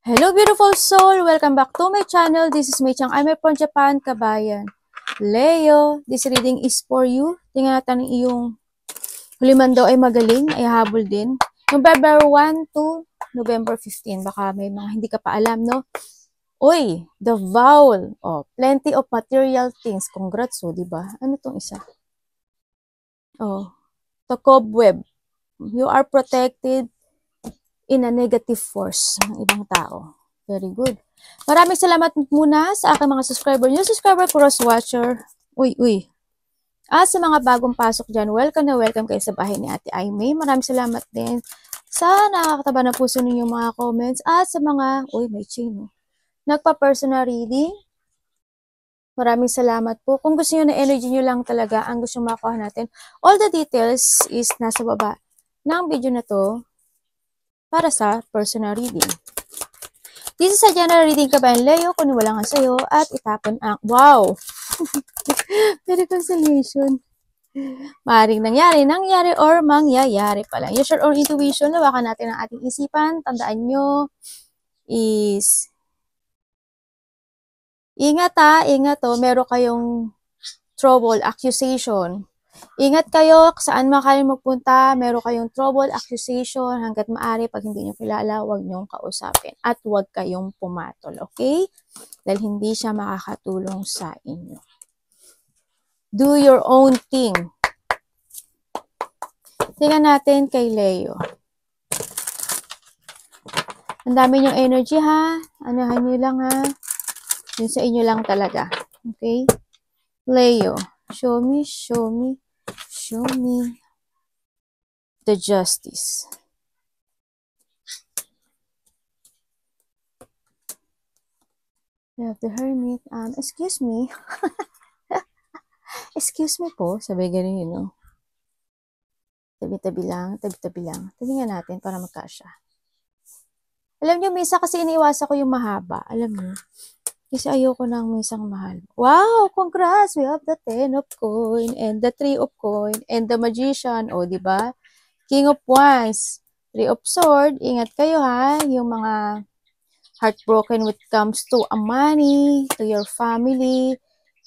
Hello beautiful soul! Welcome back to my channel. This is Mei Chang. I'm from Japan, kabayan. Leo, this reading is for you. Tingnan natin iyong huliman daw ay magaling, ay habol din. November 1 to November 15. Baka may mga hindi ka pa alam, no? Uy, the vowel. Oh, plenty of material things. Congrats, oh, di ba? Ano tong isa? Oh, the cobweb. You are protected in a negative force ng ibang tao. Very good. Maraming salamat muna sa aking mga subscriber, new subscriber, cross-watcher. Uy. Sa mga bagong pasok dyan, welcome na welcome kayo sa bahay ni Ate Aimee. Maraming salamat din sa nakakataba na puso ninyong mga comments at sa mga, may chain. Nagpa-personal reading. Maraming salamat po. Kung gusto nyo na energy nyo lang talaga ang gusto makuha natin, all the details is nasa baba ng video na to para sa personal reading. This is a general reading kabayan Leo, kung wala nga sa'yo, at itapon ang, wow! May reconciliation. Maaaring nangyari, or mangyayari pala. Use your own intuition, lawakan natin ang ating isipan. Tandaan nyo is, ingat meron kayong trouble, accusation. Ingat kayo, saan man kayo magpunta, meron kayong trouble, accusation, hanggat maaari, pag hindi nyo kilala, huwag nyong kausapin. At huwag kayong pumatol, okay? Dahil hindi siya makakatulong sa inyo. Do your own thing. Tingnan natin kay Leo. Ang dami nyong energy, ha? Anahan nyo lang, ha? Yun sa inyo lang talaga. Okay? Leo, show me the justice. We have the hermit. Excuse me. Excuse me po. Sabi ganun yun, no? Tabi-tabi lang. Tingnan natin para magkasya. Alam nyo, misa kasi iniiwasan ko yung mahaba. Alam nyo? Kasi ayoko ng misang mahal. Wow! Congrats! We have the 10 of coin and the 3 of coin and the magician. O, diba? King of wands. 3 of sword. Ingat kayo, ha? Yung mga heartbroken when it comes to a money, to your family,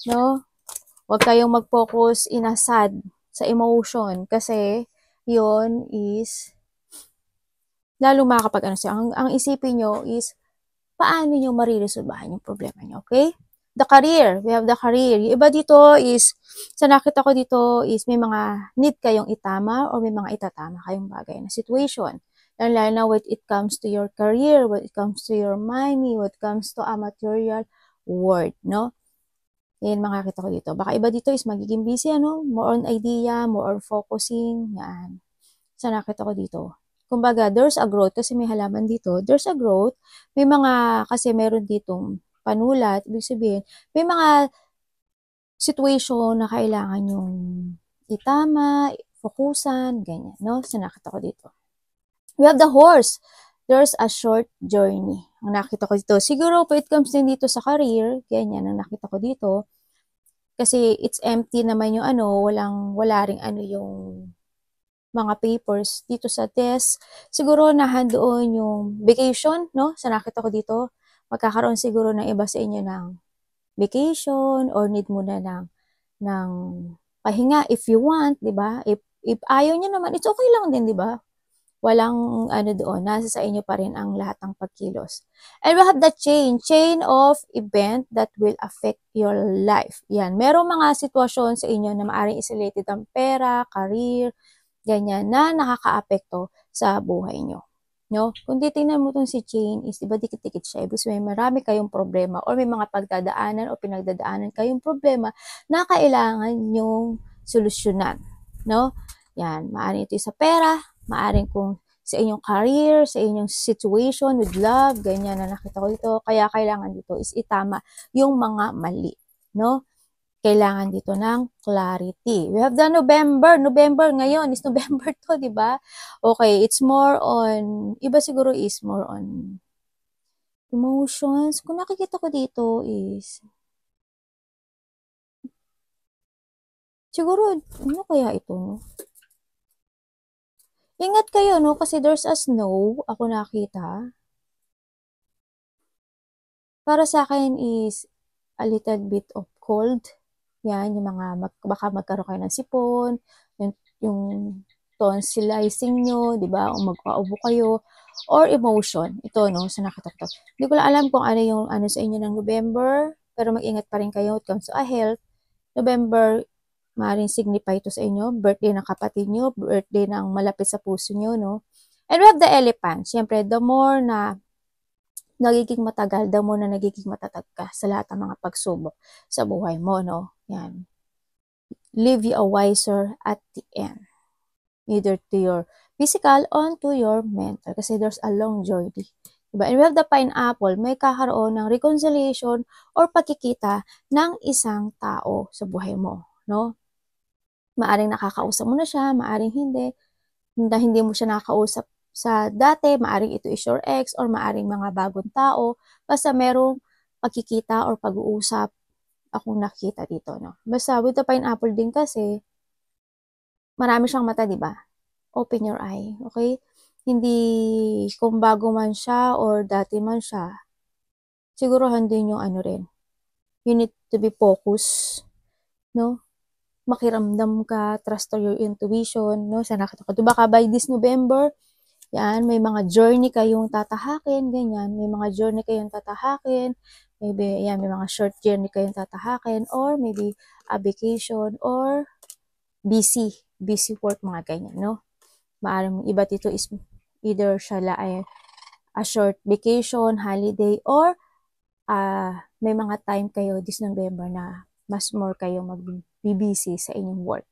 no? Huwag kayong mag-focus in a sad sa emotion kasi yon is lalo makakapag ang isipin nyo is paano nyo mariresolbahan yung problema nyo, okay? The career, we have the career. Yung iba dito is, sa nakita ko dito is may mga need kayong itama or may mga itatama kayong bagay na situation. Lalo na when it comes to your career, when it comes to your money, when it comes to a material world, no? Yan makakita ko dito. Baka iba dito is magiging busy, ano? More on idea, more on focusing, yan. Sa nakita ko dito. Kumbaga, there's a growth kasi may halaman dito. There's a growth. May mga, kasi meron ditong panulat. Ibig sabihin, may mga situation na kailangan yung itama, fokusan, ganyan, no? Sa nakita ko dito. We have the horse. There's a short journey. Ang nakita ko dito. Siguro, it comes din dito sa career. Ganyan, ang nakita ko dito. Kasi it's empty naman yung wala ring yung mga papers dito sa desk. Siguro doon yung vacation, no? Sa nakita ko dito, magkakaroon siguro ng iba sa inyo ng vacation or need mo na ng pahinga if you want, di ba? If ayaw nyo naman, it's okay lang din, di ba? Walang doon, nasa sa inyo pa rin ang lahat ng pagkilos. And we have the chain of event that will affect your life. Yan, merong mga sitwasyon sa inyo na maaaring isolated ang pera, career, ganyan, na nakakaapekto sa buhay nyo. No? Kung titingnan mo itong si chain is, diba dikit-dikit siya, ibig sabihin marami kayong problema or may mga pagdadaanan o pinagdadaanan kayong problema na kailangan nyong solusyonan. No? Yan, maaaring ito sa pera, maaaring kung sa inyong career, sa inyong situation with love, ganyan na nakita ko dito. Kaya kailangan dito is itama yung mga mali. No? Kailangan dito ng clarity. We have the November. November ngayon is November to, di ba? Okay, it's more on, iba siguro is more on emotions. Kung nakikita ko dito is, siguro, ano kaya ito, no? Ingat kayo, no? Kasi there's a snow. Ako nakita. para sa akin is a little bit of cold. Yan, yung mga, baka magkaroon kayo ng sipon, yung tonsilizing nyo, di ba? O magpaubo kayo, or emotion. Ito, no, sa nakita ko. Hindi ko lang alam kung ano yung ano sa inyo ng November, pero mag-ingat pa rin kayo when it comes to health. November, maaaring signify ito sa inyo, birthday ng kapatid nyo, birthday ng malapit sa puso nyo, no? And we have the elephant. Siyempre, the more na nagiging matagal, the more na nagiging matatag ka sa lahat ng mga pagsubok sa buhay mo, no? Yan. Leave you a wiser at the end. Either to your physical or to your mental. Kasi there's a long journey. Diba? And we have the pineapple, may kakaroon ng reconciliation or pagkikita ng isang tao sa buhay mo, no? Maaring nakakausap mo na siya, maaring hindi. Hindi mo siya nakakausap sa dati, maaring ito is your ex or maaring mga bagong tao. Basta merong pagkikita or pag-uusap akong nakita dito, no? Basta with the pineapple din kasi, marami siyang mata, di ba? Open your eye, okay? Hindi kung bago man siya or dati man siya, siguruhan din yung ano rin. You need to be focused, no? Makiramdam ka, trust your intuition, no? Sa nakita ko, baka by this November, yan, may mga journey kayong tatahakin, ganyan. May mga journey kayong tatahakin, maybe, yan, may mga short journey kayong tatahakin, or maybe a vacation, or busy work, mga ganyan, no? Maaring iba dito is either siya ay a short vacation, holiday, or may mga time kayo this November na mas more kayo mag-busy sa inyong work.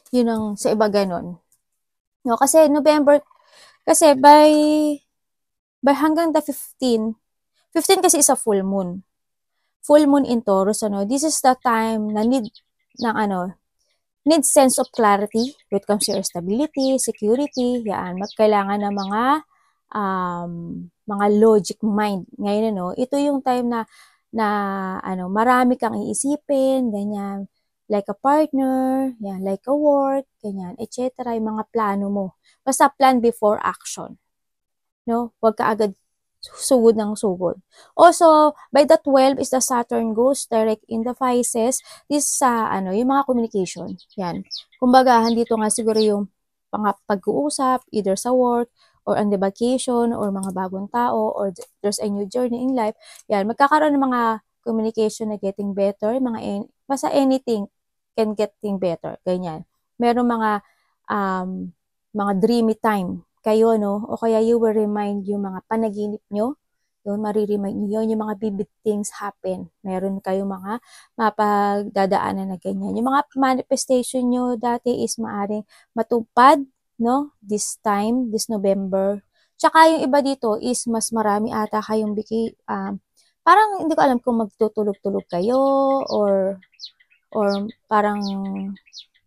Yun ang sa iba ganon. No, kasi November, kasi by hanggang the 15 kasi is a full moon. Full moon in Taurus, ano, this is the time na need sense of clarity when it comes to your stability, security, yan, kailangan ng mga logic mind. Ngayon, ano, ito yung time na marami kang iisipin, ganyan, like a partner, yan, like a work, ganyan, etc. Yung mga plano mo. Basta plan before action. No? Huwag ka agad sugod ng sugod. Also, by the 12 is the Saturn goes direct in the Pisces. This sa yung mga communication. Yan. Kumbaga, dito nga siguro yung pag-uusap, either sa work, or on the vacation, or mga bagong tao, or there's a new journey in life. Yan. Magkakaroon ng mga communication na getting better, basta anything can getting better. Ganyan. Meron mga dreamy time kayo, no? O kaya you will remind yung mga panaginip nyo, yun, mariremind nyo yun, yung mga vivid things happen. Meron kayo mga mapagdadaanan na ganyan. Yung mga manifestation nyo dati is maaring matupad, no? This time, this November. Tsaka yung iba dito is mas marami ata kayong parang hindi ko alam kung magtutulog-tulog kayo or parang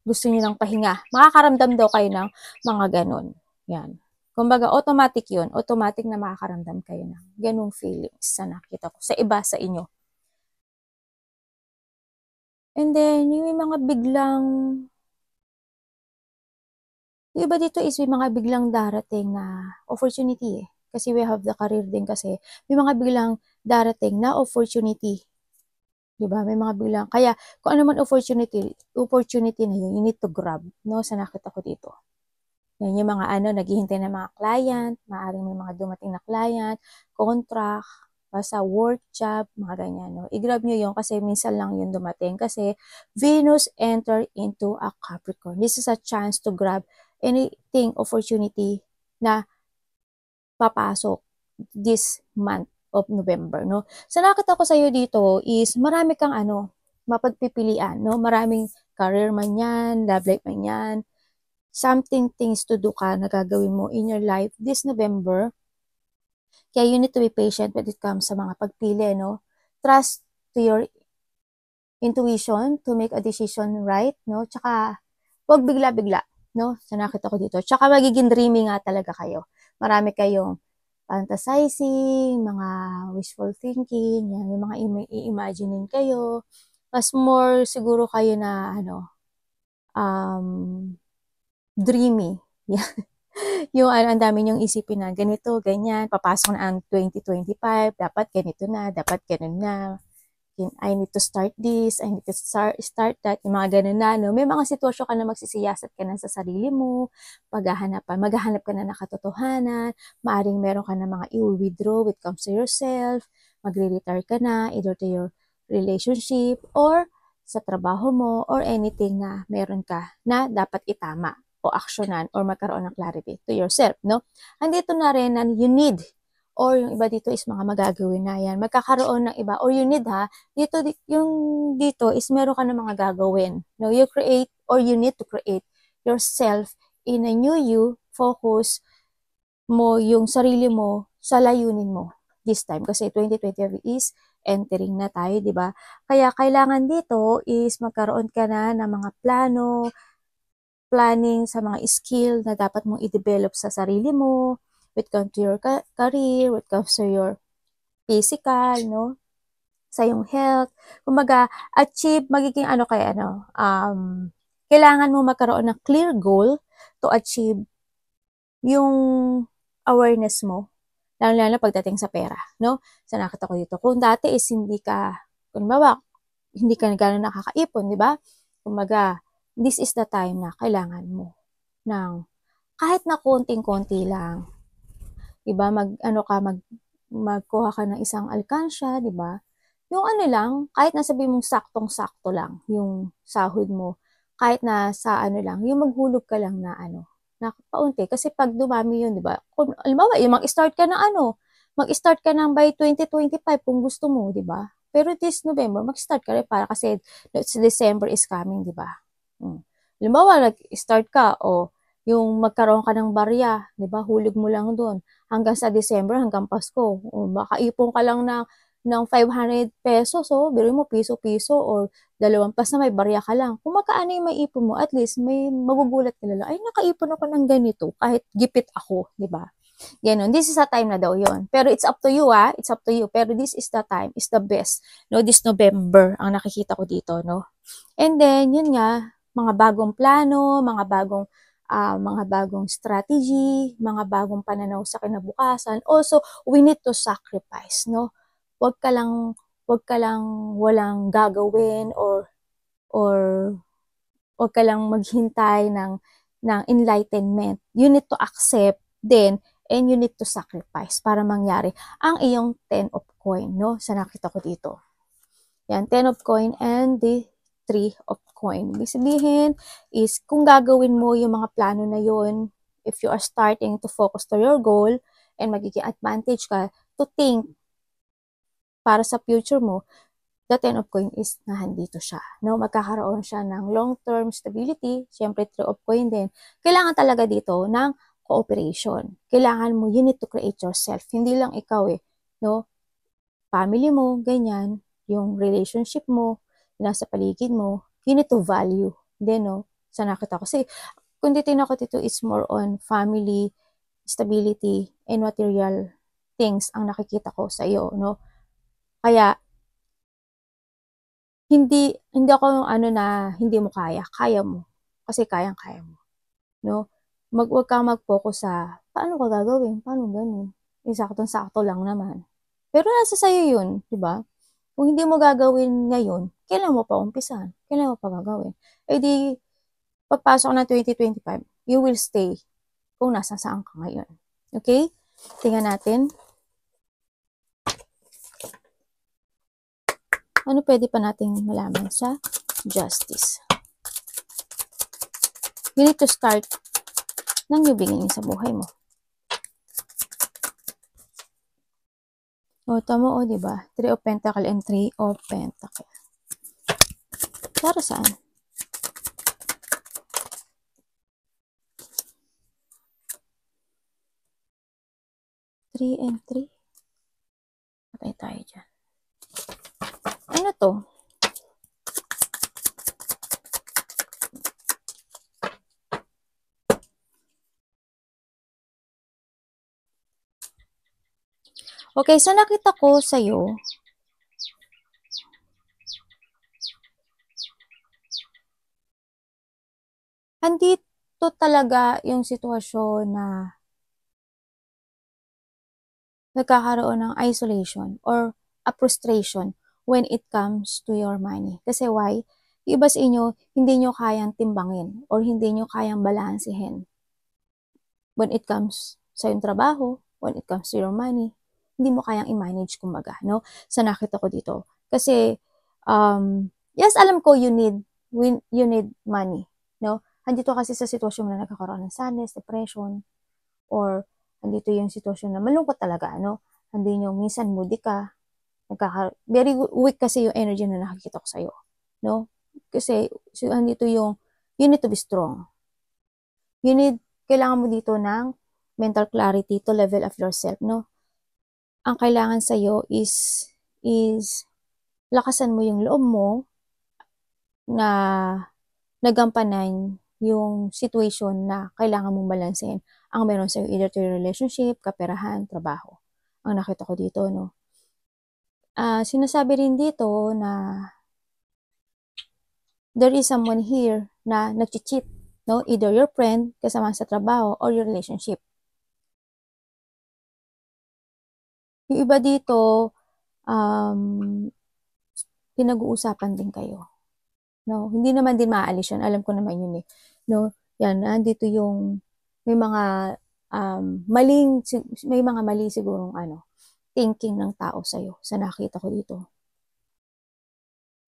gusto niyo ng pahinga. Makakaramdam daw kayo ng mga ganun. Yan. Kumbaga, automatic yun. Automatic na makakaramdam kayo ng ganung feelings sa nakita ko. Sa iba, sa inyo. And then, yung mga biglang, yung iba dito is may mga biglang darating na opportunity eh. Kasi we have the career din kasi. May mga biglang darating na opportunity. Diba? May mga biglang. Kaya, kung ano man opportunity na yun, you need to grab. No? Sa nakita ko dito. Yan yung mga naghihintay ng mga client, maaaring may mga dumating na client, contract, basta work, job, mga ganyan. No? I-grab nyo yun kasi minsan lang yun dumating. Kasi Venus enter into a Capricorn. This is a chance to grab anything, opportunity na papasok this month of November. No? So nakita ko sa iyo dito is marami kang mapagpipilian. No? Maraming career man yan, love life man yan, something, things to do ka na gagawin mo in your life this November. Kaya you need to be patient when it comes sa mga pagpili, no? Trust to your intuition to make a decision right, no? Tsaka, huwag bigla-bigla, no? Sa nakita ko dito. Tsaka magiging dreamy nga talaga kayo. Marami kayong fantasizing, mga wishful thinking, yan, yung mga i-imaginein kayo. Mas more siguro kayo na, dreamy. Yung ano, ang dami niyong isipin na ganito, ganyan, papasok na ang 2025, dapat ganito na, dapat ganun na. I need to start this, I need to start that, yung mga ganun na, no? May mga sitwasyon ka na magsisiyasat ka na sa sarili mo, maghahanap ka na ng katotohanan, maaring meron ka na mga i-withdraw when it comes to yourself, magre-retire ka na, either to your relationship, or sa trabaho mo, or anything na meron ka na dapat itama o aksyonan or magkaroon ng clarity to yourself, no? Andito na rin na you need, or yung iba dito is mga magagawin na yan. Magkakaroon ng iba, or you need dito, yung dito is meron ka ng mga gagawin. No, you create, or you need to create yourself in a new you, focus mo yung sarili mo sa layunin mo this time. Kasi 2020 is entering na tayo, di ba? Kaya kailangan dito is magkaroon ka na ng mga plano, planning sa mga skill na dapat mong i-develop sa sarili mo, when it comes to your career, when it comes to your physical, no? Sa yung health. Kumbaga, achieve, magiging kailangan mo magkaroon ng clear goal to achieve yung awareness mo, lalo pagdating sa pera, no? Sa nakita ko dito. Kung dati is hindi ka gano'n nakakaipon, di ba? Kumbaga, this is the time na kailangan mo ng kahit na konting-konti lang. Diba? Magkuha ka ng isang alkansya, diba? Yung ano lang, kahit na sabi mong saktong-sakto lang, yung sahod mo, kahit na sa ano lang, yung maghulog ka lang na na paunti. Kasi pag dumami yun, diba? Kung, alimbawa, yung mag-start ka ng by 2025 kung gusto mo, diba? Pero this November, mag-start ka rin para kasi December is coming, diba? Halimbawa, nag-start ka o yung magkaroon ka ng barya, di ba? Hulog mo lang doon hanggang sa December, hanggang Pasko. O makaipon ka lang ng 500 pesos, so biro mo piso-piso or 2 pas na may barya ka lang. Kung magkaano yung maipon mo, at least may magugulat ka lang, ay nakaipon ako ng ganito kahit gipit ako, di ba? Ganon. This is the time na daw yon. Pero it's up to you, It's up to you. Pero this is the time. It's the best. No, this November ang nakikita ko dito, no? And then, yun nga, mga bagong plano, mga bagong strategy, mga bagong pananaw sa kinabukasan. Also, we need to sacrifice, no? Wag ka lang walang gagawin or wag ka lang maghintay ng enlightenment. You need to accept then and you need to sacrifice para mangyari ang iyong 10 of coin, no? Sa nakita ko dito. Yan, 10 of coin and the 3 of coin. Ibig sabihin is kung gagawin mo yung mga plano na yun, if you are starting to focus to your goal and magiging advantage ka to think para sa future mo, the 10 of coin is nahandito siya. No? Magkakaroon siya ng long-term stability, syempre 3 of coin din. Kailangan talaga dito ng cooperation. Kailangan mo, you need to create yourself. Hindi lang ikaw no? Family mo, ganyan, yung relationship mo, nasa paligid mo, you need to value. Then, no, sa nakita ko. Kasi, kung titignan ko dito, it's more on family, stability, and material things ang nakikita ko sa iyo, no? Kaya, hindi ako na hindi mo kaya mo. Kasi kayang-kaya mo, no? Wag kang mag-focus sa, paano ka gagawin? Paano ganun? Saktong-sakto lang naman. Pero nasa sayo yun, di ba? Kung hindi mo gagawin ngayon, kailan mo pa umpisan? Kailan mo pa gagawin? Eh di, pagpasok ng 2025, you will stay kung nasa saan ka ngayon. Okay? Tingnan natin. Ano pwede pa nating malaman sa justice? You need to start ng new beginning sa buhay mo. O, tama o, diba? 3 of Pentacle and 3 of Pentacle. Para saan? 3 and 3. Patay tayo dyan. Ano to? Okay, so nakita ko sa'yo, ito talaga yung sitwasyon na nagkakaroon ng isolation or a frustration when it comes to your money. Kasi why? Yung iba sa inyo, hindi nyo kayang timbangin or hindi nyo kayang balansehin. When it comes sa yung trabaho, when it comes to your money, hindi mo kayang i-manage kumbaga, no? Sa nakita ko dito. Kasi, yes, alam ko you need money, no? Andito kasi sa sitwasyon na nagkakaroon ng sadness, depression, or andito yung sitwasyon na malungkot talaga, no? Hindi yung minsan moody ka, very weak kasi yung energy na nakikita ko sa'yo, no? Kasi, so, andito yung, you need to be strong. Kailangan mo dito ng mental clarity to level up yourself, no? Ang kailangan sa'yo is lakasan mo yung loob mo na nagampanan yung situation na kailangan mong balansehin ang meron sa'yo either to your relationship, kaperahan, trabaho. Ang nakita ko dito, no? Sinasabi rin dito na there is someone here na nag-cheat, no? Either your friend, kasama sa trabaho, or your relationship. Yung iba dito, pinag-uusapan din kayo. No? Hindi naman din maaalis yun. Alam ko naman yun eh. No? Yan, nandito yung may mga mali sigurong thinking ng tao sa'yo sa nakita ko dito.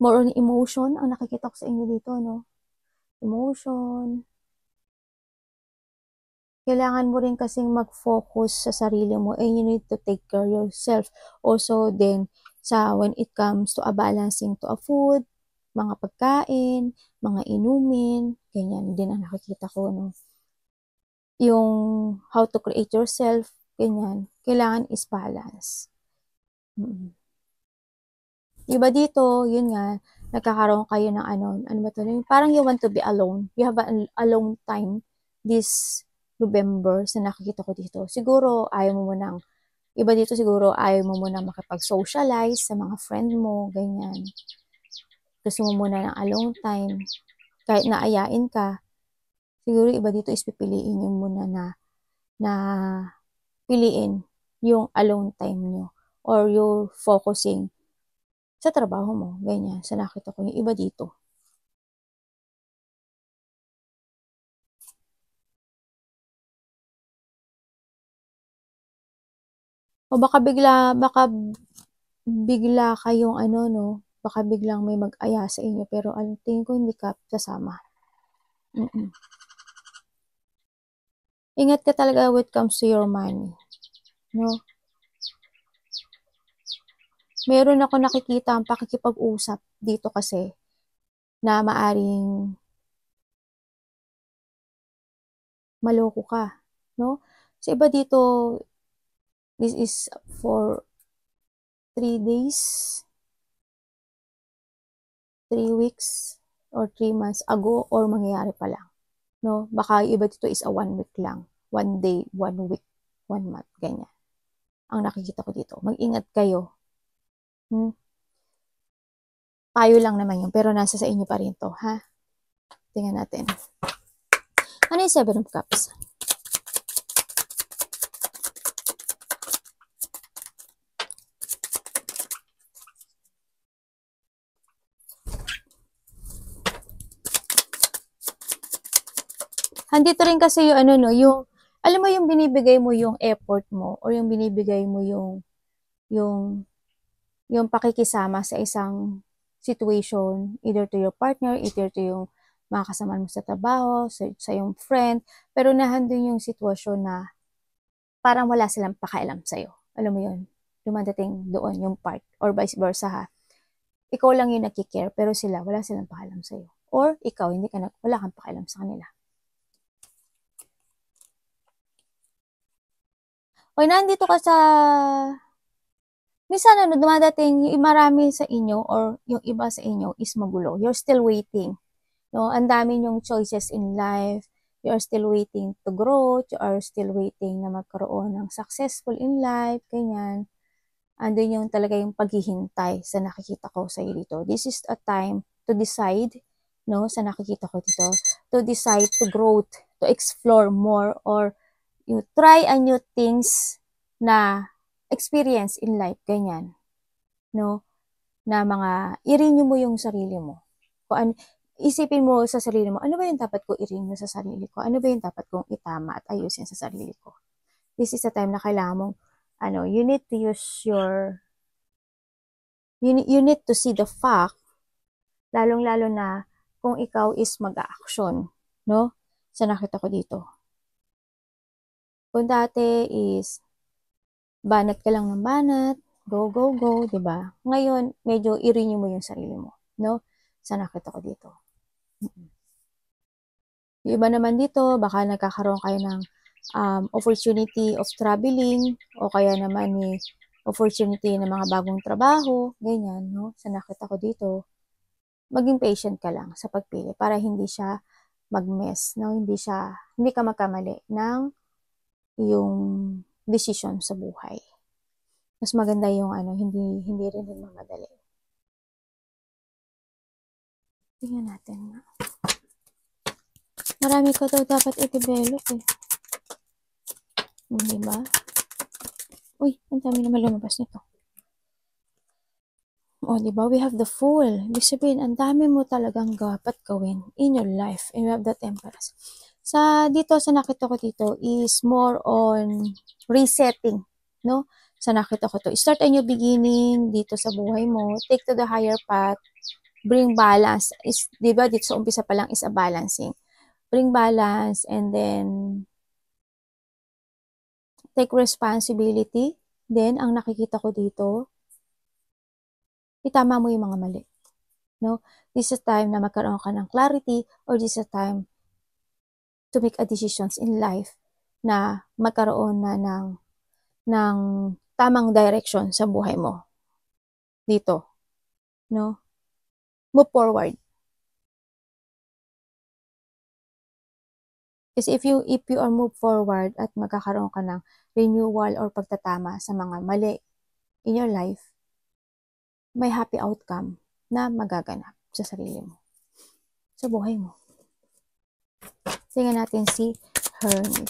More on emotion ang nakikita ko sa inyo dito, no? Emotion. Kailangan mo rin kasing mag-focus sa sarili mo and you need to take care of yourself. Also then, when it comes to a balancing to a food, mga pagkain, mga inumin, ganyan din ang nakikita ko, no? Yung how to create yourself, ganyan, kailangan is balance. Iba dito, yun nga, nagkakaroon kayo ng ano ba to? Parang you want to be alone. You have an alone time this November sa nakikita ko dito. Siguro, iba dito siguro, ayaw mo muna makipag-socialize sa mga friend mo, ganyan. Gusto mo muna ng alone time. Kahit naayain ka, siguro iba dito is pipiliin nyo muna na piliin yung alone time nyo or you're focusing sa trabaho mo, ganyan. Sa nakita ko yung iba dito. O baka bigla kayong no, baka biglang may mag-aya sa inyo, pero tingin ko hindi ka sasama. Ingat ka talaga when it comes to your money, no? Meron ako nakikita ang pakikipag-usap dito kasi na maaring maloko ka, no? Sa iba dito, this is for 3 days, 3 weeks, or 3 months ago, or mangyayari pa lang. No? Baka iba dito is a 1 week lang. 1 day, 1 week, 1 month, ganyan. Ang nakikita ko dito. Mag-ingat kayo. Payo lang naman yun, pero nasa sa inyo pa rin to, ha? Tingnan natin. Ano yung 7 of Cups? Andito rin kasi yung alam mo yung binibigay mo yung effort mo or yung binibigay mo yung pakikisama sa isang situation, either to your partner, either to yung mga kasama mo sa trabaho, sa yung friend, pero nandun yung sitwasyon na parang wala silang pakialam sa'yo. Alam mo yun? Dumadating doon yung part, or vice versa ha. Ikaw lang yung nakikare, pero wala silang pakialam sa'yo. Or ikaw, wala kang pakialam sa kanila. O nandito ka sa minsan dumadating yung marami sa inyo or yung iba sa inyo is magulo. You're still waiting. No, ang dami yung choices in life. You are still waiting to grow. You are still waiting na magkaroon ng successful in life. Ganyan. Andun yung talaga yung paghihintay sa nakikita ko sa iyo dito. This is a time to decide, no, sa nakikita ko dito, to decide to grow to explore more or you try a new things na experience in life, ganyan. No? Na mga, i-renew mo yung sarili mo. Kung isipin mo sa sarili mo, ano ba yung dapat ko i-renew sa sarili ko? Ano ba yung dapat kong itama at ayusin sa sarili ko? This is the time na kailangan mong, you need to use you need to see the fact, lalong-lalo na kung ikaw is mag-a-action, no? Sa nakita ko dito. Kung dati is, banat ka lang ng banat, go, go, go, di ba? Ngayon, medyo i-renew mo yung sarili mo, no? Sa nakita ko dito. Yung iba naman dito, baka nagkakaroon kayo ng opportunity of traveling o kaya naman opportunity ng mga bagong trabaho, ganyan, no? Sa nakita ko dito, maging patient ka lang sa pagpili para hindi siya mag-mess, no? Hindi ka magkamali ng yung decision sa buhay. Mas maganda yung hindi rin magmadali. Tingnan natin. Marami ko daw dapat i-develop eh. Diba? Uy, ang dami naman lumabas nito. O, diba? We have the Fool. Ibig sabihin, ang dami mo talagang dapat gawin in your life. And we have the Empress. Sa nakita ko dito is more on resetting, no? Sa nakita ko to. Start a new beginning dito sa buhay mo. Take to the higher path. Bring balance. Diba, dito sa umpisa pa lang is a balancing. Bring balance and then take responsibility. Then, ang nakikita ko dito, itama mo yung mga mali. No? This is time na magkaroon ka ng clarity or this is time to make a decisions in life na magkaroon na ng tamang direction sa buhay mo. Dito. No? Move forward. Kasi if you are move forward at magkakaroon ka ng renewal or pagtatama sa mga mali in your life, may happy outcome na magaganap sa sarili mo. Sa buhay mo. Tingnan natin si Hermit.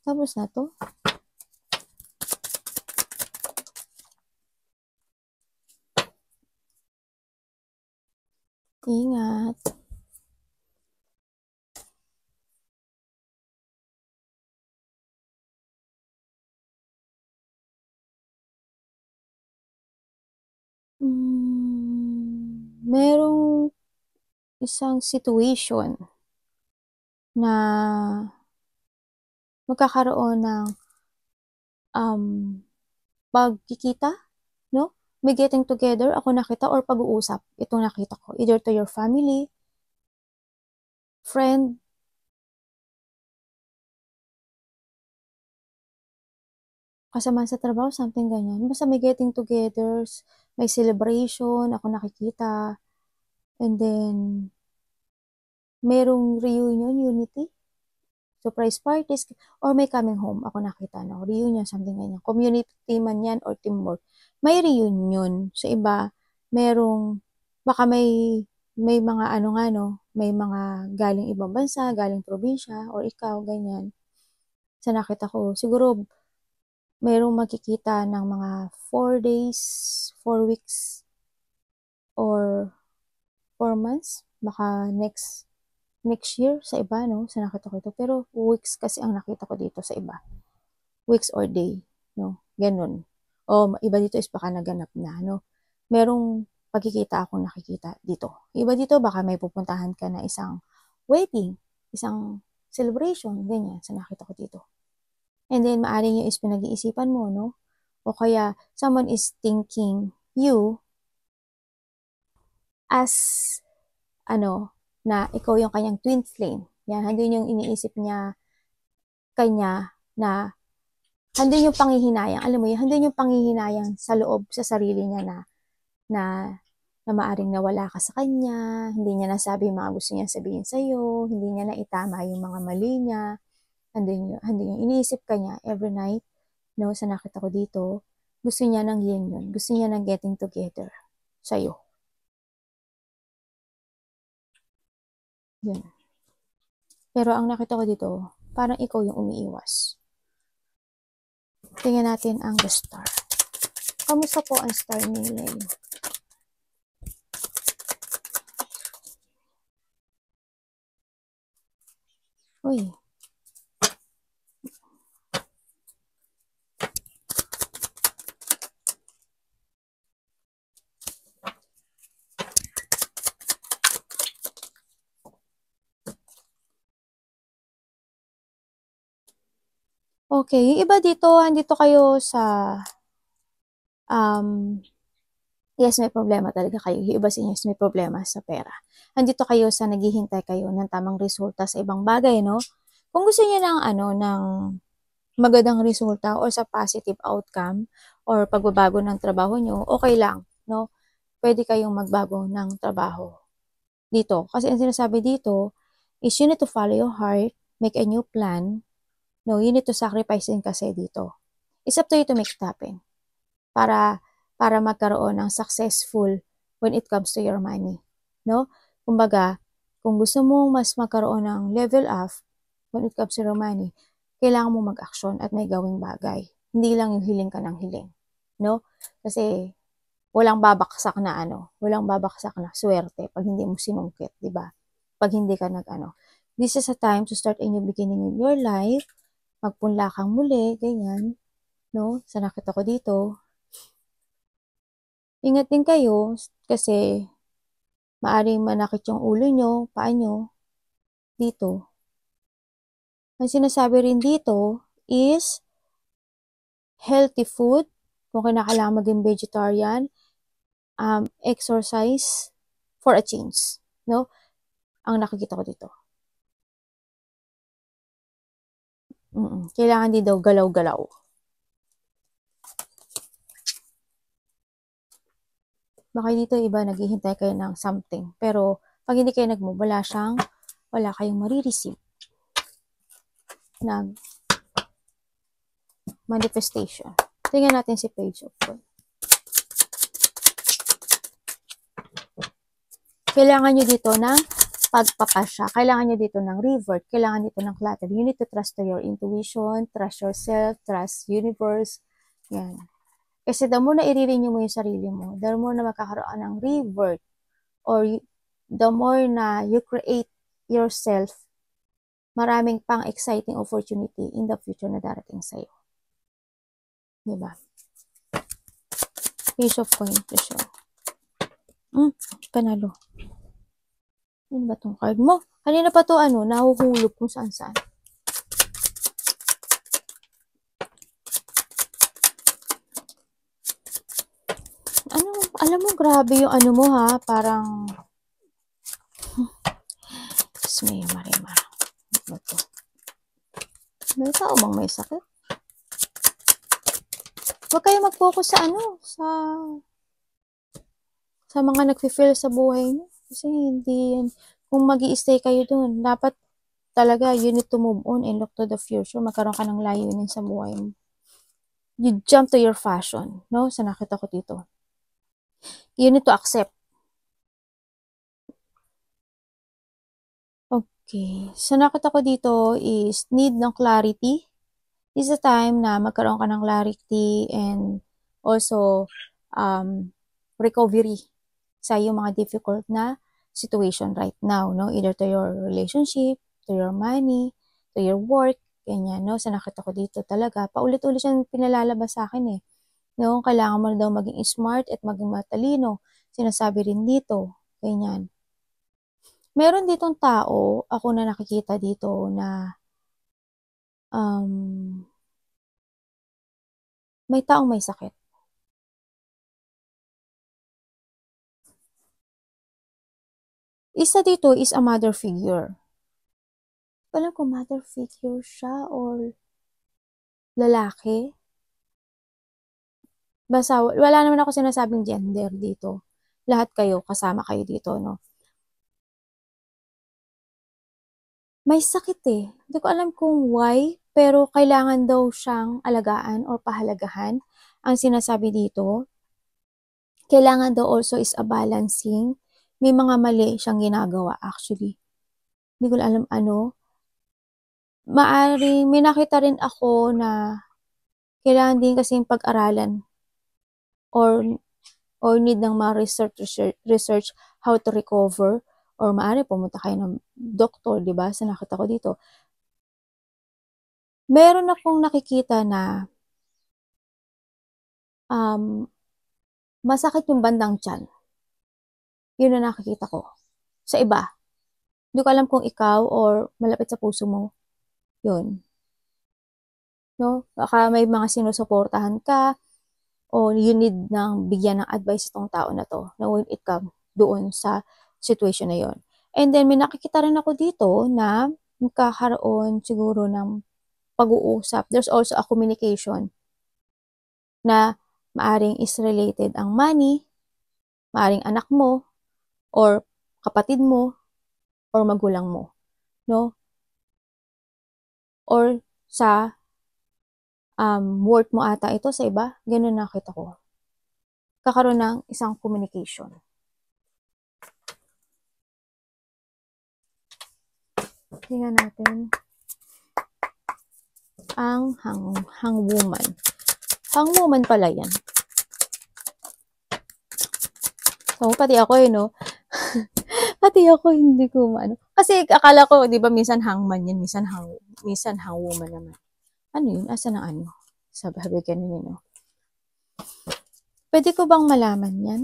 Tapos na to. Ingat. Merong isang situation na magkakaroon ng pagkikita, no? May getting together, ako nakita, or pag-uusap. Itong nakita ko. Either to your family, friend, kasama sa trabaho, something ganyan. Basta may getting togethers, may celebration, ako nakikita. And then, merong reunion, unity, surprise parties, or may coming home, ako nakita, no? Reunion, something ganyan. Community man yan or teamwork. May reunion. Sa iba, baka may mga may mga galing ibang bansa, galing probinsya, or ikaw, ganyan. Sa nakita ko, siguro, merong makikita ng mga 4 days, 4 weeks, or 4 months, baka next year sa iba, no? Sa nakita ko ito. Pero weeks kasi ang nakita ko dito sa iba. Weeks or day, no? Ganun. O iba dito is baka naganap na, no? Merong pagkikita akong nakikita dito. Iba dito baka may pupuntahan ka na isang wedding, isang celebration, ganyan, sa nakita ko dito. And then, maaaring yung is pinag-iisipan mo, no? O kaya, someone is thinking you as, na ikaw yung kanyang twin flame. Yan, handun yung iniisip niya kanya na handun yung panghihinayang. Alam mo yun, handun yung panghihinayang sa loob, sa sarili niya na maaring nawala ka sa kanya, hindi niya nasabi yung mga gusto niya sabihin sa'yo, hindi niya naitama yung mga mali niya, handun yung iniisip kanya every night, no, sa nakita ko dito, gusto niya ng union, gusto niya ng getting together sa'yo. Yun. Pero ang nakita ko dito, parang ikaw yung umiiwas. Tingnan natin ang the star. Kamusta po ang star ni Lay? Uy. Okay, yung iba dito, andito kayo sa, yes, may problema talaga kayo. Yung iba sa inyo, may problema sa pera. Andito kayo sa naghihintay kayo ng tamang resulta sa ibang bagay, no? Kung gusto niyo ng, ng magandang resulta or sa positive outcome or pagbabago ng trabaho nyo, okay lang, no? Pwede kayong magbago ng trabaho dito. Kasi ang sinasabi dito is you need to follow your heart, make a new plan. No, you need to sacrifice din kasi dito. It's up to you to make it happen. Para magkaroon ng successful when it comes to your money. No? Kumbaga, kung gusto mo mas magkaroon ng level up when it comes to your money, kailangan mo mag-action at may gawing bagay. Hindi lang yung hiling ka ng hiling. No? Kasi walang babaksak na swerte pag hindi mo sinungkit, di ba? Pag hindi ka This is a time to start a new beginning in your life, magpunla kang muli, ganyan, no? Sa nakita ko dito. Ingat din kayo kasi maaring manakit yung ulo nyo, paa nyo, dito. Ang sinasabi rin dito is healthy food, kung kinakailangan maging vegetarian, exercise for a change, no? Ang nakikita ko dito. Kailangan din daw galaw-galaw. Baka dito iba naghihintay kayo ng something. Pero pag hindi kayo nag-move, wala kayong marireceive ng manifestation. Tingnan natin si Page of Wands. Kailangan nyo dito ng pagpapasya. Kailangan nyo dito ng revert. Kailangan dito ng clutter. You need to trust to your intuition, trust yourself, trust universe. Yan. Kasi the more na i-renew mo yung sarili mo, the more na magkakaroon ng revert or the more na you create yourself, maraming pang exciting opportunity in the future na darating sa'yo. Diba? Page of Coins to show. Panalo. Ano ba tong card mo? Kanina pa to nahuhulog kung saan saan. Alam mo, grabe yung mo ha, parang May Marimar. Ano to? May tao bang may sakit? Huwag kayo mag-focus sa mga nag-feel sa buhay niyo. Kasi hindi yan. Kung mag-i-stay kayo doon, dapat talaga you need to move on and look to the future. Magkaroon ka ng layunin sa buhay mo. You jump to your fashion, no? Sa nakita ko dito. You need to accept. Okay. Sa nakita ko dito is need ng clarity. This is a time na magkaroon ka ng clarity and also recovery sa iyong mga difficult na situation right now, no? Either to your relationship, to your money, to your work, ganyan, no? Sa nakita ko dito talaga, paulit-ulit siyang pinalalabas sa akin eh. No? Kailangan mo na daw maging smart at maging matalino. Sinasabi rin dito, ganyan. Meron ditong tao, ako na nakikita dito na may taong may sakit. Isa dito is a mother figure. Alam ko mother figure siya or lalaki. Basta wala naman ako sinasabing gender dito. Lahat kayo, kasama kayo dito, no? May sakit eh. Hindi ko alam kung why, pero kailangan daw siyang alagaan or pahalagahan. Ang sinasabi dito, kailangan daw also is a balancing. May mga mali siyang ginagawa actually. Hindi ko alam ano. Maaring may nakita rin ako na kailangan din kasing pag-aralan or need ng mga research how to recover, or maaari pumunta kayo ng doktor, 'di ba? Sa nakita ko dito. Meron akong nakikita na masakit yung bandang tiyan. Yun ang nakikita ko. Sa iba. Hindi ko alam kung ikaw or malapit sa puso mo. Yun. No? Baka may mga sinusuportahan ka o you need nang bigyan ng advice itong tao na to na when it comes doon sa situation na yon. And then may nakikita rin ako dito na magkakaroon siguro ng pag-uusap. There's also a communication na maaring is related ang money, maaring anak mo, or kapatid mo, or magulang mo. No? Or sa work mo ata ito sa iba, ganun nakita ko. Kakaroon ng isang communication. Tingnan natin ang hangwoman. Hangwoman pala yan. So, pati ako no? Pati ako hindi ko maano. Kasi akala ko, di ba, minsan hangman yan, minsan hangwoman naman. Ano yun? Asa ng ano? Sabi ka nyo, no? Pwede ko bang malaman yan?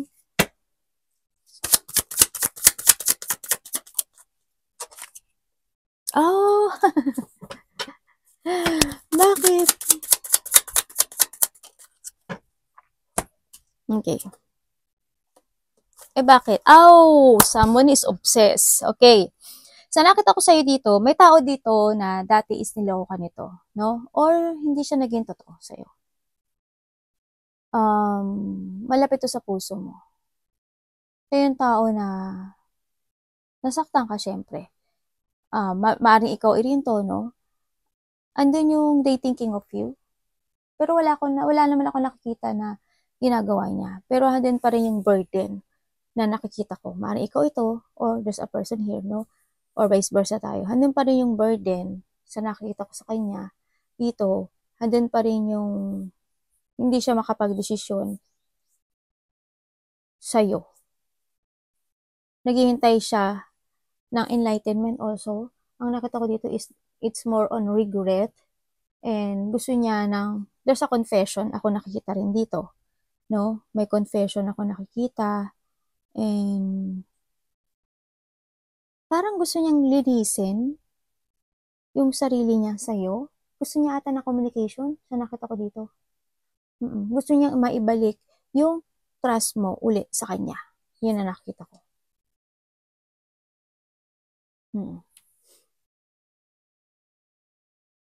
Oh! Bakit? Okay. Bakit? Oh! Someone is obsessed. Okay. Sa nakita ko sa'yo dito, may tao dito na dati is niloko ka nito, no? Or hindi siya naging totoo sa'yo. Malapit to sa puso mo. Kaya yung tao na nasaktan ka, syempre. Maaaring ikaw irinto, no? Andun yung they thinking of you. Pero wala naman ako nakikita na ginagawa niya. Pero andun pa rin yung burden na nakikita ko. Maaaring ikaw ito, or there's a person here, no? Or vice versa tayo. Andun pa rin yung burden sa nakikita ko sa kanya. Dito, andun pa rin yung hindi siya makapag-desisyon sa'yo. Naghihintay siya ng enlightenment also. Ang nakita ko dito is it's more on regret, and gusto niya there's a confession ako nakikita rin dito, no? May confession ako nakikita, and parang gusto niyang linisin yung sarili niya sa'yo. Gusto niya ata na communication sa nakita ko dito. Gusto niyang maibalik yung trust mo uli sa kanya. Yun ang nakikita ko.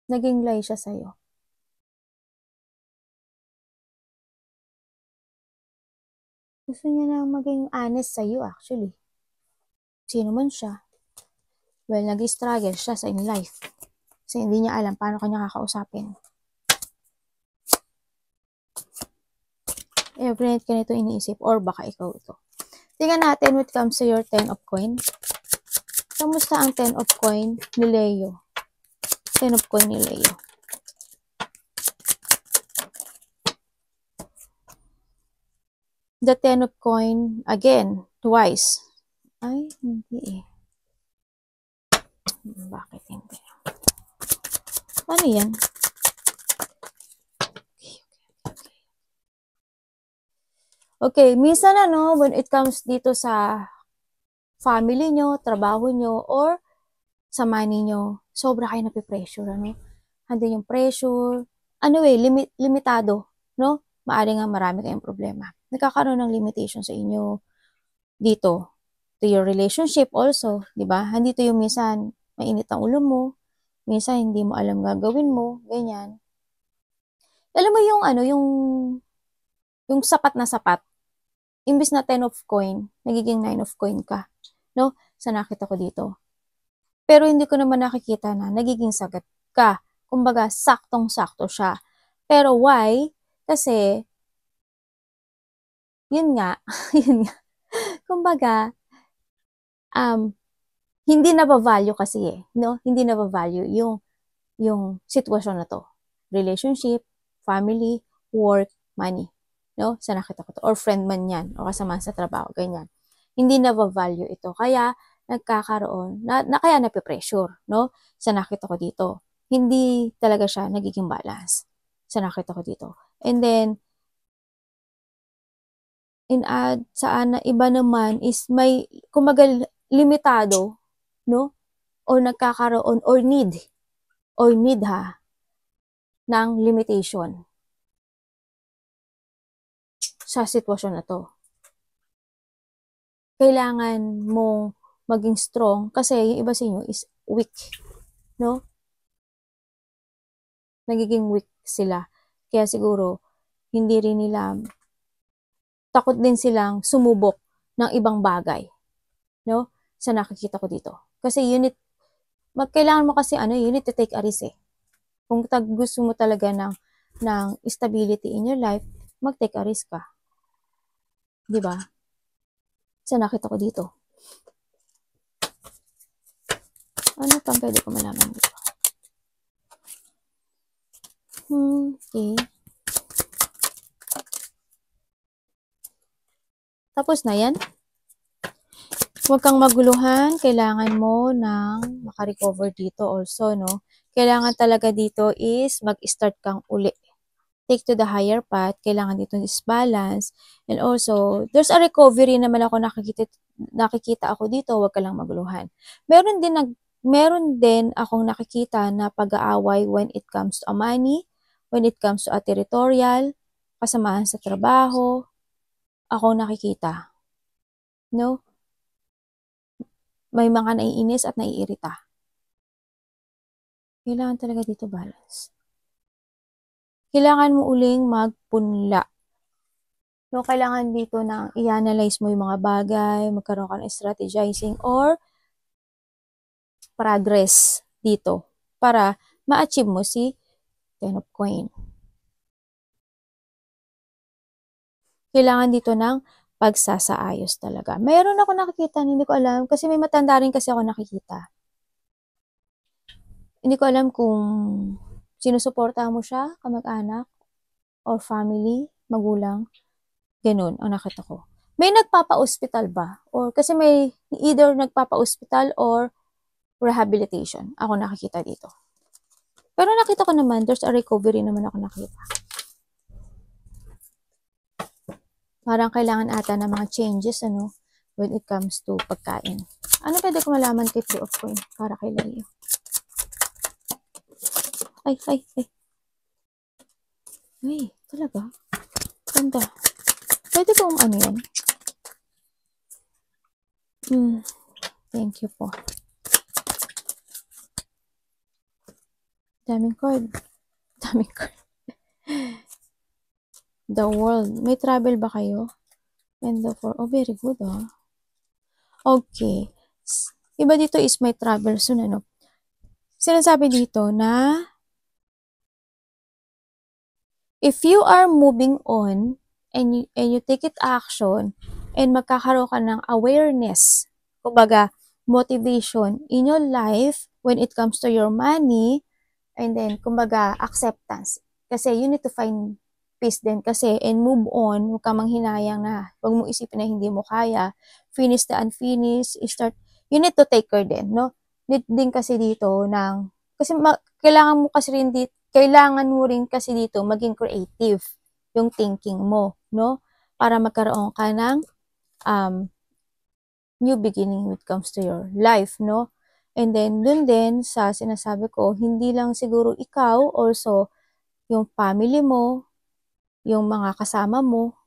Naging lie siya sa'yo. Gusto niya na maging honest sa'yo actually. Sino man siya. Well, nag-struggle siya sa in life. Kasi hindi niya alam paano kanya kakausapin. Every night ka nito iniisip, or baka ikaw ito. Tingnan natin when it comes to your 10 of coin. Kamusta ang 10 of coin ni Leo? 10 of coin ni Leo. The 10 of coin, again, twice. Ay, hindi eh. Bakit hindi? Ano yan? Okay, minsan when it comes dito sa family nyo, trabaho nyo, or sa money nyo, sobra kayo napipressure, Andun yung pressure. Limitado, no? Maaari nga marami kayong problema. Nagkakaroon ng limitation sa inyo dito. To your relationship also, di ba? Andito yung minsan, mainit ang ulo mo, minsan hindi mo alam gagawin mo, ganyan. Alam mo yung sapat na sapat, imbis na 10 of coin, nagiging 9 of coin ka, no? Sa nakita ko dito. Pero hindi ko naman nakikita na nagiging sagat ka. Kumbaga, saktong-sakto siya. Pero why? Kasi, yun nga, kumbaga, hindi na ba-value kasi eh, no? Hindi na ba-value yung sitwasyon na to. Relationship, family, work, money. No? Sa nakita ko to. Or friend man yan. O kasama sa trabaho. Ganyan. Hindi na ba-value ito. Kaya, nagkakaroon, kaya nape-pressure. No? Sa nakita ko dito. Hindi talaga siya nagiging balance. Sa nakita ko dito. And then, saan na iba naman is may, kumaga, limitado, no? Or nagkakaroon, or need ha, ng limitation sa sitwasyon na to. Kailangan mong maging strong kasi yung iba sa inyo is weak, no? Nagiging weak sila. Kaya siguro, hindi rin nila, takot din silang sumubok ng ibang bagay, no? Sa nakikita ko dito. Kasi kailangan mo kasi you need to take a risk eh. Kung gusto mo talaga ng stability in your life, mag-take a risk ka. Di ba? Sa nakita ko dito. Ano pang pwede ko malaman dito? Okay. Tapos na yan. Huwag kang maguluhan. Kailangan mo ng makarecover dito also, no? Kailangan talaga dito is mag-start kang uli. Take to the higher path. Kailangan dito is balance. And also, there's a recovery naman ako nakikita ako dito. Huwag ka lang maguluhan. Meron din akong nakikita na pag-aaway when it comes to money, when it comes to a territorial, kasamaan sa trabaho, ako nakikita. No? May mga naiinis at naiirita. Kailangan talaga dito balance. Kailangan mo uling magpunla. No, kailangan dito na i-analyze mo yung mga bagay, magkaroon ka ng strategizing or progress dito para ma-achieve mo si Ten of Coin. Kailangan dito ng pagsasaayos talaga. Meron ako nakikita, hindi ko alam, kasi may matanda rin kasi ako nakikita. Hindi ko alam kung sinusuporta mo siya, kamag-anak, or family, magulang, ganun, ang nakita ko. May nagpapa-hospital ba? Or kasi may either nagpapa-hospital or rehabilitation. Ako nakikita dito. Pero nakita ko naman, there's a recovery naman ako nakita. Parang kailangan ata ng mga changes, when it comes to pagkain. Ano pwede ko malaman kay Three of Coin para kay Leo? Ay. Ay, talaga? Ganda. Pwede kong yan? Thank you po. Daming card. The World. May travel ba kayo? And very good Okay. Iba dito is may travel soon, Sinasabi dito na if you are moving on and you take it action and magkakaroon ka ng awareness, kumbaga, motivation in your life when it comes to your money, and then, kumbaga, acceptance. Kasi you need to find peace din kasi and move on, huwag ka manghinayang na, huwag mo isipin na hindi mo kaya, finish the unfinished, you need to take care din, no? Need din kasi dito kasi kailangan mo rin kasi dito maging creative yung thinking mo, no? Para magkaroon ka ng new beginning when it comes to your life, no? And then, dun din sa sinasabi ko, hindi lang siguro ikaw, also yung family mo, yung mga kasama mo,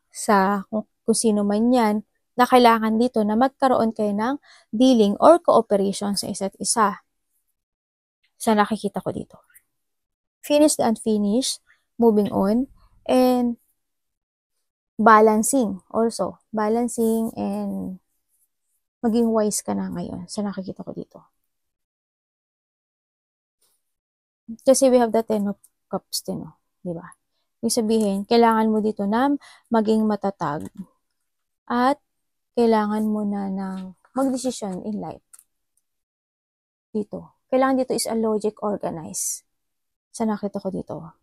kung sino man yan, na kailangan dito na magkaroon kayo ng dealing or cooperation sa isa't isa. Sa nakikita ko dito. Finish the unfinished, moving on, and balancing also. Balancing and maging wise ka na ngayon sa nakikita ko dito. Kasi we have the Ten of Cups din, di ba? Ibig sabihin, kailangan mo dito na maging matatag at kailangan mo na ng magdesisyon in life. dito. Kailangan dito is a logic organized. Sa nakita ko dito.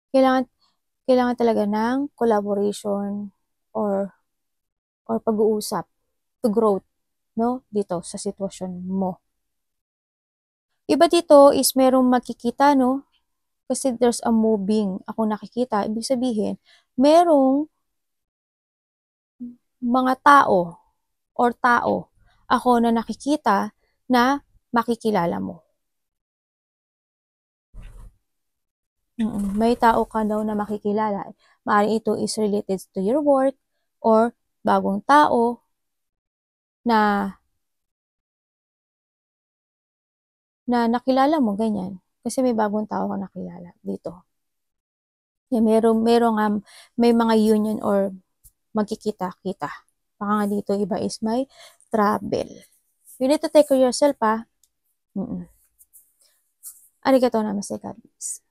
Kailangan talaga ng collaboration or pag-uusap to growth, no? Dito sa sitwasyon mo. Iba dito is merong makikita, no? Kasi there's a moving. Ako nakikita. Ibig sabihin, merong mga tao or tao ako na nakikita na makikilala mo. May tao ka daw na makikilala. Maaaring ito is related to your work or bagong tao na nakilala mo, ganyan. Kasi may bagong tao ka nakilala dito. Yeah, may mga union or magkikita-kita. Baka nga dito iba is may travel. You need to take care of yourself, ha? Arigatou namaste, God bless.